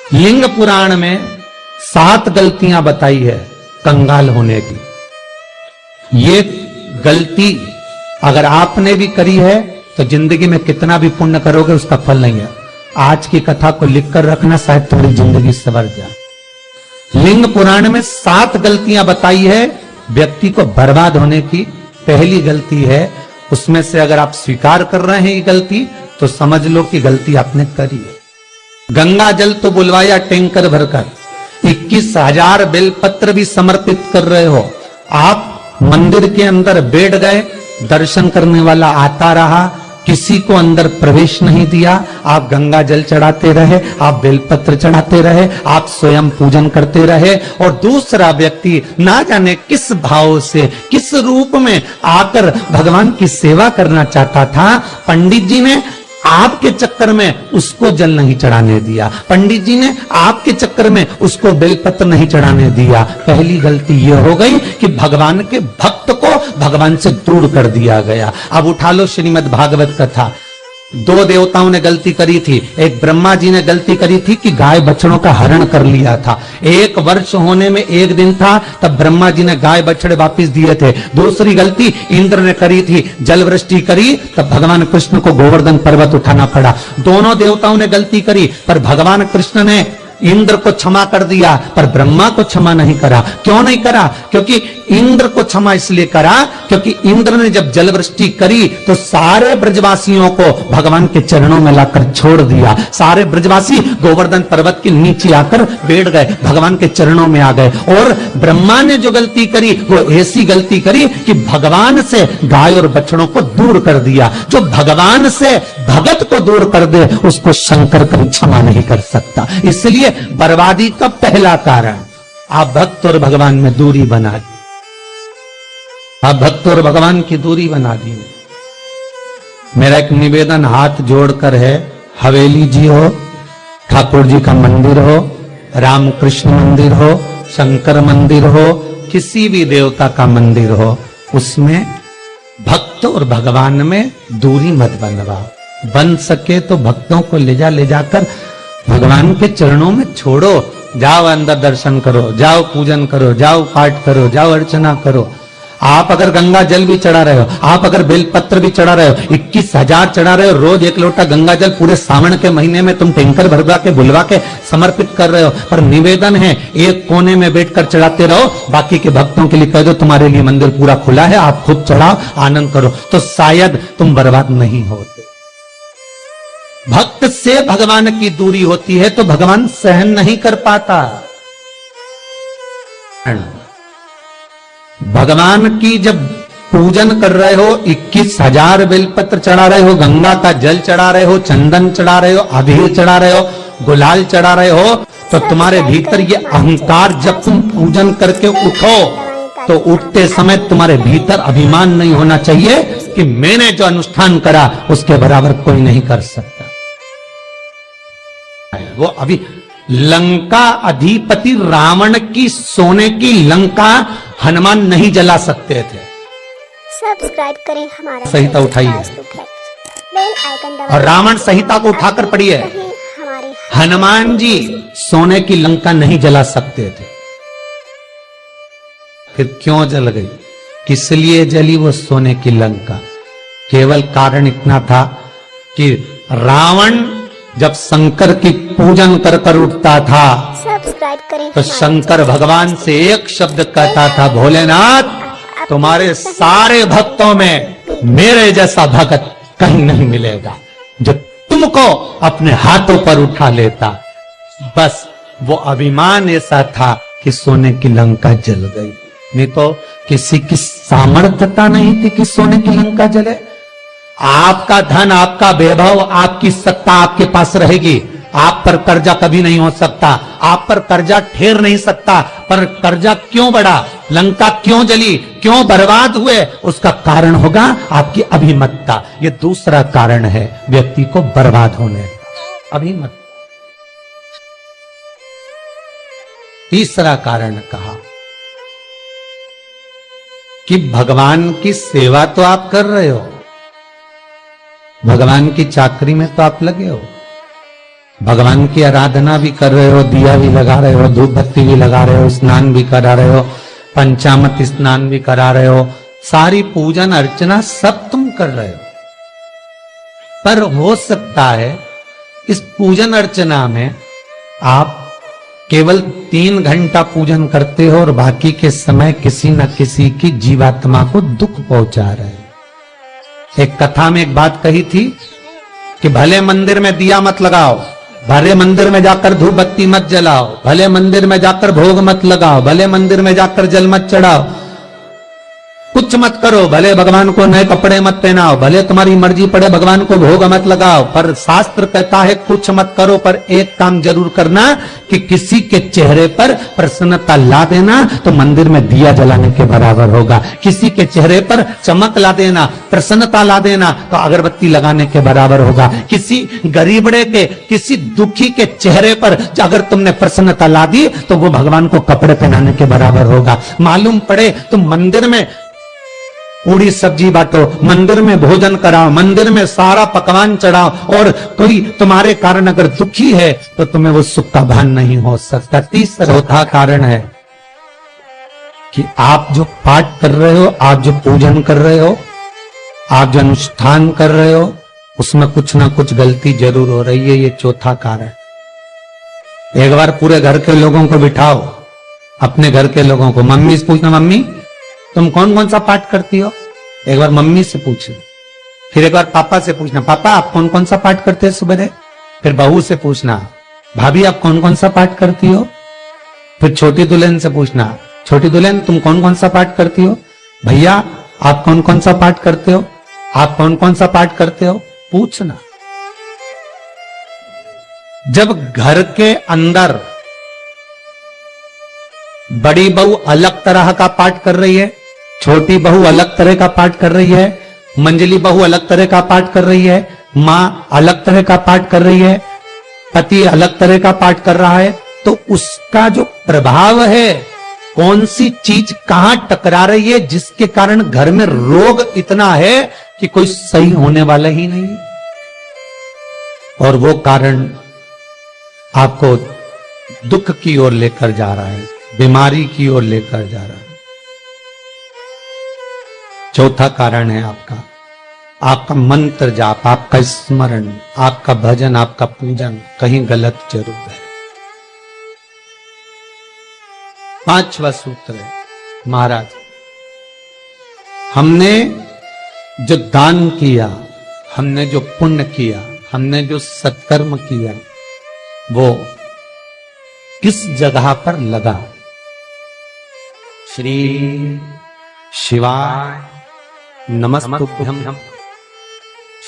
लिंग पुराण में 7 गलतियां बताई है कंगाल होने की। ये गलती अगर आपने भी करी है तो जिंदगी में कितना भी पुण्य करोगे उसका फल नहीं है। आज की कथा को लिखकर रखना, शायद थोड़ी जिंदगी सवर जाए। लिंग पुराण में 7 गलतियां बताई है व्यक्ति को बर्बाद होने की। पहली गलती है, उसमें से अगर आप स्वीकार कर रहे हैं ये गलती तो समझ लो कि गलती आपने करी है। गंगा जल तो बुलवाया टैंकर भरकर, 21,000 बेलपत्र भी समर्पित कर रहे हो। आप मंदिर के अंदर बैठ गए, दर्शन करने वाला आता रहा, किसी को अंदर प्रवेश नहीं दिया। आप गंगा जल चढ़ाते रहे, आप बेलपत्र चढ़ाते रहे, आप स्वयं पूजन करते रहे, और दूसरा व्यक्ति ना जाने किस भाव से, किस रूप में आकर भगवान की सेवा करना चाहता था। पंडित जी ने आपके चक्कर में उसको जल नहीं चढ़ाने दिया, पंडित जी ने आपके चक्कर में उसको बेलपत्र नहीं चढ़ाने दिया। पहली गलती यह हो गई कि भगवान के भक्त को भगवान से दूर कर दिया गया। अब उठा लो श्रीमद् भागवत कथा। 2 देवताओं ने गलती करी थी। एक ब्रह्मा जी ने गलती करी थी कि गाय बछड़ों का हरण कर लिया था। 1 वर्ष होने में 1 दिन था तब ब्रह्मा जी ने गाय बछड़े वापस दिए थे। दूसरी गलती इंद्र ने करी थी, जल वृष्टि करी तब भगवान कृष्ण को गोवर्धन पर्वत उठाना पड़ा। दोनों देवताओं ने गलती करी पर भगवान कृष्ण ने इंद्र को क्षमा कर दिया पर ब्रह्मा को क्षमा नहीं करा। क्यों नहीं करा? क्योंकि इंद्र को क्षमा इसलिए करा क्योंकि इंद्र ने जब जलवृष्टि करी तो सारे ब्रजवासियों को भगवान के चरणों में लाकर छोड़ दिया। सारे ब्रजवासी गोवर्धन पर्वत के नीचे आकर बैठ गए, भगवान के चरणों में आ गए। और ब्रह्मा ने जो गलती करी वो ऐसी गलती करी कि भगवान से गाय और बछड़ों को दूर कर दिया। जो भगवान से भगत को दूर कर दे उसको शंकर कभी क्षमा नहीं कर सकता। इसलिए बर्बादी का पहला कारण, आप भक्त और भगवान में दूरी बना दी। आप भक्त और भगवान की दूरी बना दी। मेरा एक निवेदन हाथ जोड़कर है, हवेली जी हो, ठाकुर जी का मंदिर हो, रामकृष्ण मंदिर हो, शंकर मंदिर हो, किसी भी देवता का मंदिर हो, उसमें भक्त और भगवान में दूरी मत बनवाओ। बन सके तो भक्तों को ले जाकर भगवान के चरणों में छोड़ो। जाओ अंदर दर्शन करो, जाओ पूजन करो, जाओ पाठ करो, जाओ अर्चना करो। आप अगर गंगा जल भी चढ़ा रहे हो, आप अगर बेलपत्र भी चढ़ा रहे हो, 21,000 चढ़ा रहे हो, रोज 1 लोटा गंगा जल पूरे सावन के महीने में तुम टैंकर भरवा के बुलवा के समर्पित कर रहे हो, पर निवेदन है एक कोने में बैठकर चढ़ाते रहो। बाकी के भक्तों के लिए कह दो तुम्हारे लिए मंदिर पूरा खुला है, आप खुद चढ़ाओ, आनंद करो, तो शायद तुम बर्बाद नहीं होते। भक्त से भगवान की दूरी होती है तो भगवान सहन नहीं कर पाता। भगवान की जब पूजन कर रहे हो, 21,000 बेलपत्र चढ़ा रहे हो, गंगा का जल चढ़ा रहे हो, चंदन चढ़ा रहे हो, अबीर चढ़ा रहे हो, गुलाल चढ़ा रहे हो, तो तुम्हारे भीतर ये अहंकार, जब तुम पूजन करके उठो तो उठते समय तुम्हारे भीतर अभिमान नहीं होना चाहिए कि मैंने जो अनुष्ठान करा उसके बराबर कोई नहीं कर सकता। वो अभी लंका अधिपति रावण की सोने की लंका हनुमान नहीं जला सकते थे। सब्सक्राइब करें हमारा संहिता उठाइए बेल आइकन दबाएं और रावण संहिता को उठाकर पढ़िए। हनुमान जी सोने की लंका नहीं जला सकते थे। फिर क्यों जल गई? किस लिए जली वो सोने की लंका? केवल कारण इतना था कि रावण जब शंकर की पूजन कर कर उठता था सब्सक्राइब करें तो शंकर भगवान से एक शब्द कहता था, भोलेनाथ तुम्हारे सारे भक्तों में मेरे जैसा भक्त कहीं नहीं मिलेगा जो तुमको अपने हाथों पर उठा लेता। बस वो अभिमान ऐसा था कि सोने की लंका जल गई, नहीं तो किसी की सामर्थ्यता नहीं थी कि सोने की लंका जले। आपका धन, आपका वैभव, आपकी सत्ता आपके पास रहेगी, आप पर कर्जा कभी नहीं हो सकता, आप पर कर्जा ठहर नहीं सकता। पर कर्जा क्यों बढ़ा, लंका क्यों जली, क्यों बर्बाद हुए, उसका कारण होगा आपकी अभिमतता। ये दूसरा कारण है व्यक्ति को बर्बाद होने का, अभिमत। तीसरा कारण कहा कि भगवान की सेवा तो आप कर रहे हो, भगवान की चाकरी में तो आप लगे हो, भगवान की आराधना भी कर रहे हो, दिया भी लगा रहे हो, धूप बत्ती भी लगा रहे हो, स्नान भी करा रहे हो, पंचामृत स्नान भी करा रहे हो, सारी पूजन अर्चना सब तुम कर रहे हो। पर हो सकता है इस पूजन अर्चना में आप केवल 3 घंटा पूजन करते हो और बाकी के समय किसी न किसी की जीवात्मा को दुख पहुंचा रहे हो। एक कथा में एक बात कही थी कि भले मंदिर में दिया मत लगाओ, भले मंदिर में जाकर धूप बत्ती मत जलाओ, भले मंदिर में जाकर भोग मत लगाओ, भले मंदिर में जाकर जल मत चढ़ाओ, कुछ मत करो, भले भगवान को नए कपड़े मत पहनाओ, भले तुम्हारी मर्जी पड़े भगवान को भोग मत लगाओ, पर शास्त्र कहता है कुछ मत करो, पर एक काम जरूर करना कि किसी के चेहरे पर प्रसन्नता ला देना तो मंदिर में दिया जलाने के बराबर होगा। किसी के चेहरे पर चमक ला देना, प्रसन्नता ला देना तो अगरबत्ती लगाने के बराबर होगा। किसी गरीबड़े के, किसी दुखी के चेहरे पर अगर तुमने प्रसन्नता ला दी तो वो भगवान को कपड़े पहनाने के बराबर होगा। मालूम पड़े तुम मंदिर में पूरी सब्जी बांटो, मंदिर में भोजन कराओ, मंदिर में सारा पकवान चढ़ाओ, और कोई तुम्हारे कारण अगर दुखी है तो तुम्हें वो सुख का भान नहीं हो सकता। तीसरा चौथा कारण है कि आप जो पाठ कर रहे हो, आप जो पूजन कर रहे हो, आप जो अनुष्ठान कर रहे हो, उसमें कुछ ना कुछ गलती जरूर हो रही है। ये चौथा कारण। एक बार पूरे घर के लोगों को बिठाओ, अपने घर के लोगों को, मम्मी से पूछना, मम्मी तुम कौन कौन सा पाठ करती हो? एक बार मम्मी से पूछना। फिर एक बार पापा से पूछना, पापा आप कौन कौन सा पाठ करते हैं सुबह? फिर बहू से पूछना, भाभी आप कौन कौन सा पाठ करती हो? फिर छोटी दुल्हन से पूछना, छोटी दुल्हन तुम कौन कौन सा पाठ करती हो? भैया आप कौन कौन सा पाठ करते हो? आप कौन कौन सा पाठ करते हो? पूछना। जब घर के अंदर बड़ी बहू अलग तरह का पाठ कर रही है, छोटी बहू अलग तरह का पाठ कर रही है, मंजली बहू अलग तरह का पाठ कर रही है, माँ अलग तरह का पाठ कर रही है, पति अलग तरह का पाठ कर रहा है, तो उसका जो प्रभाव है, कौन सी चीज कहां टकरा रही है जिसके कारण घर में रोग इतना है कि कोई सही होने वाला ही नहीं है। और वो कारण आपको दुख की ओर लेकर जा रहा है, बीमारी की ओर लेकर जा रहा है। चौथा कारण है आपका मंत्र जाप, आपका स्मरण, आपका भजन, आपका पूजन कहीं गलत जरूर है। 5वां सूत्र है, महाराज हमने जो दान किया, हमने जो पुण्य किया, हमने जो सत्कर्म किया, वो किस जगह पर लगा? श्री शिवाय नमस्तुभ्यं,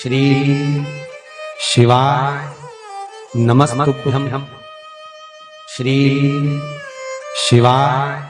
श्री शिवाय नमस्तुभ्यं, श्री शिवाय